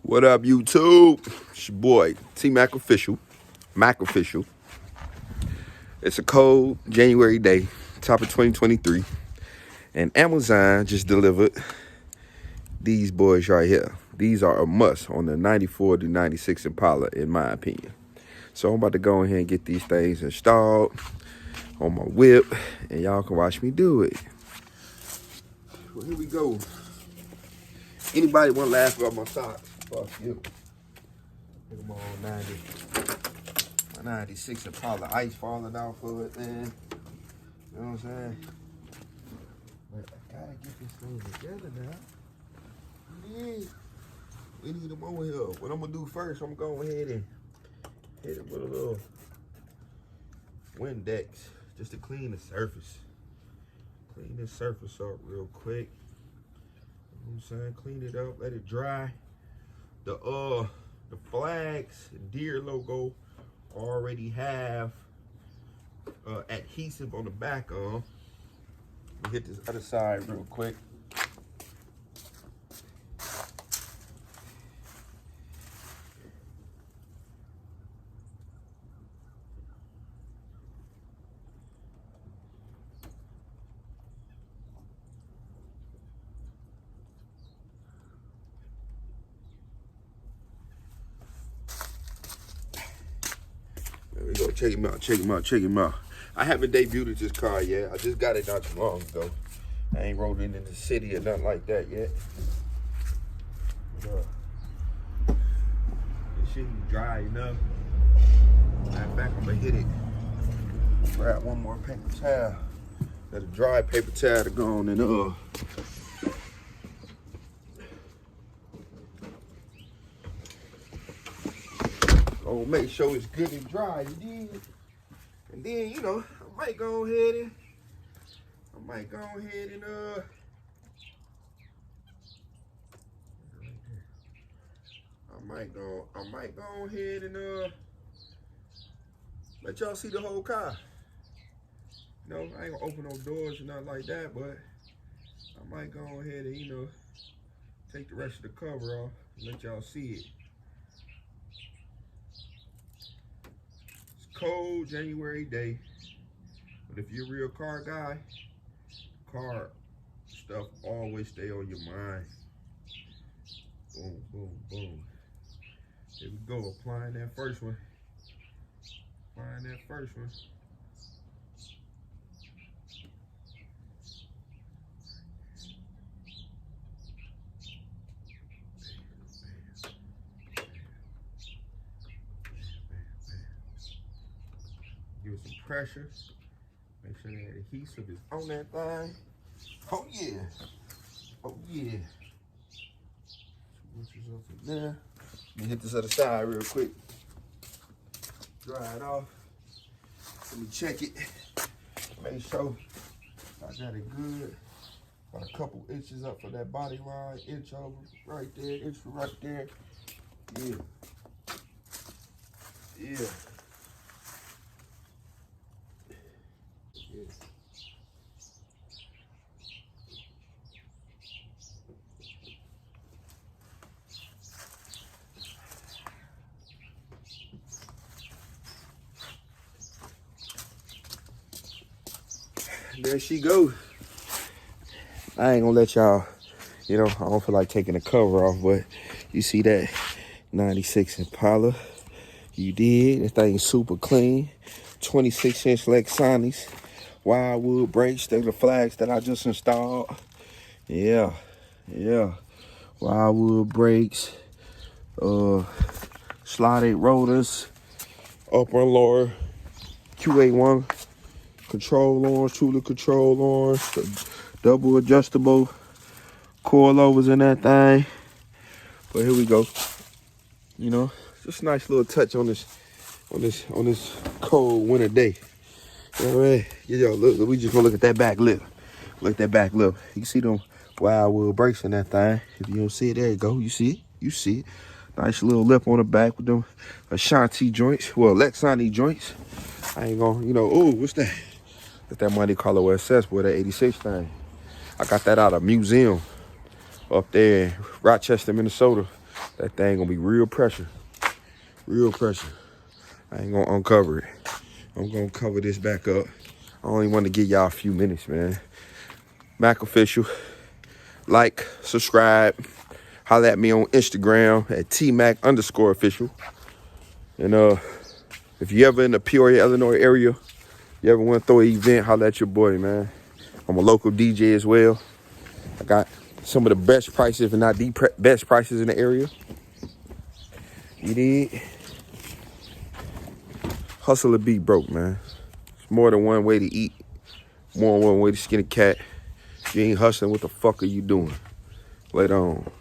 What up, YouTube? It's your boy, T Mack Official. Mack Official. It's a cold January day, top of 2023. And Amazon just delivered these boys right here. These are a must on the 94 to 96 Impala, in my opinion. So I'm about to go ahead and get these things installed on my whip, and y'all can watch me do it. Well, here we go. Anybody want to laugh about my socks? Fuck you. Look at my old 96 Impala, ice falling off of it, man. You know what I'm saying? But I gotta get this thing together now. Yeah. We need them over here. What I'm gonna do first, I'm gonna go ahead and hit it with a little Windex just to clean the surface. Clean this surface up real quick. You know what I'm saying? Clean it up, let it dry. The flags, deer logo already have adhesive on the back of. Let me hit this other side real quick. There we go. Check him out, check him out, check him out. I haven't debuted this car yet. I just got it not too long ago. I ain't rolled into the city or nothing like that yet. But, it shouldn't be dry enough. Matter of fact, I'm gonna hit it. Grab one more paper towel. Got a dry paper towel to go on and oh, make sure it's good and dry, you dig? And then, you know, I might go ahead and I might go ahead and let y'all see the whole car. You know, I ain't gonna open no doors or nothing like that, but I might go ahead and, you know, take the rest of the cover off and let y'all see it. It's cold January day, but if you're a real car guy, car stuff always stay on your mind. Boom, boom, boom. Here we go, applying that first one. Applying that first one. Give it some pressure. Make sure that adhesive is on that thing. Oh yeah. Oh yeah. Switches up in there. Let me hit this other side real quick. Dry it off. Let me check it. Make sure I got it good. About a couple inches up for that body line. Inch over right there. Inch right there. Yeah. Yeah. Yeah. There she go. I ain't gonna let y'all, you know, I don't feel like taking the cover off, but you see that 96 Impala. You did. This thing's super clean. 26-inch Lexanis. Wildwood brakes. They're the flags that I just installed. Yeah. Yeah. Wildwood brakes. Slotted rotors. Upper and lower. QA1 control arms. Truly control arms. Double adjustable coilovers in that thing. But here we go. You know, just a nice little touch on this cold winter day. All right, yo, look, we just gonna look at that back lip. Look at that back lip. You can see them wildwood brakes in that thing. If you don't see it, there you go. You see it. You see it. Nice little lip on the back with them Ashanti joints. Well, Lexani joints. I ain't gonna, you know. Oh, what's that? That's that Monte Carlo SS, boy, that 86 thing. I got that out of a museum up there in Rochester, Minnesota. That thing gonna be real pressure. Real pressure. I ain't gonna uncover it. I'm gonna cover this back up. I only want to give y'all a few minutes, man. Mack Official. Like, subscribe. Holla at me on Instagram at tmac_official. And if you ever in the Peoria, Illinois area, you ever want to throw an event, holla at your boy, man. I'm a local DJ as well. I got some of the best prices, if not the best prices in the area. You dig? Hustle or be broke, man. It's more than one way to eat. More than one way to skin a cat. If you ain't hustling, what the fuck are you doing? Later on.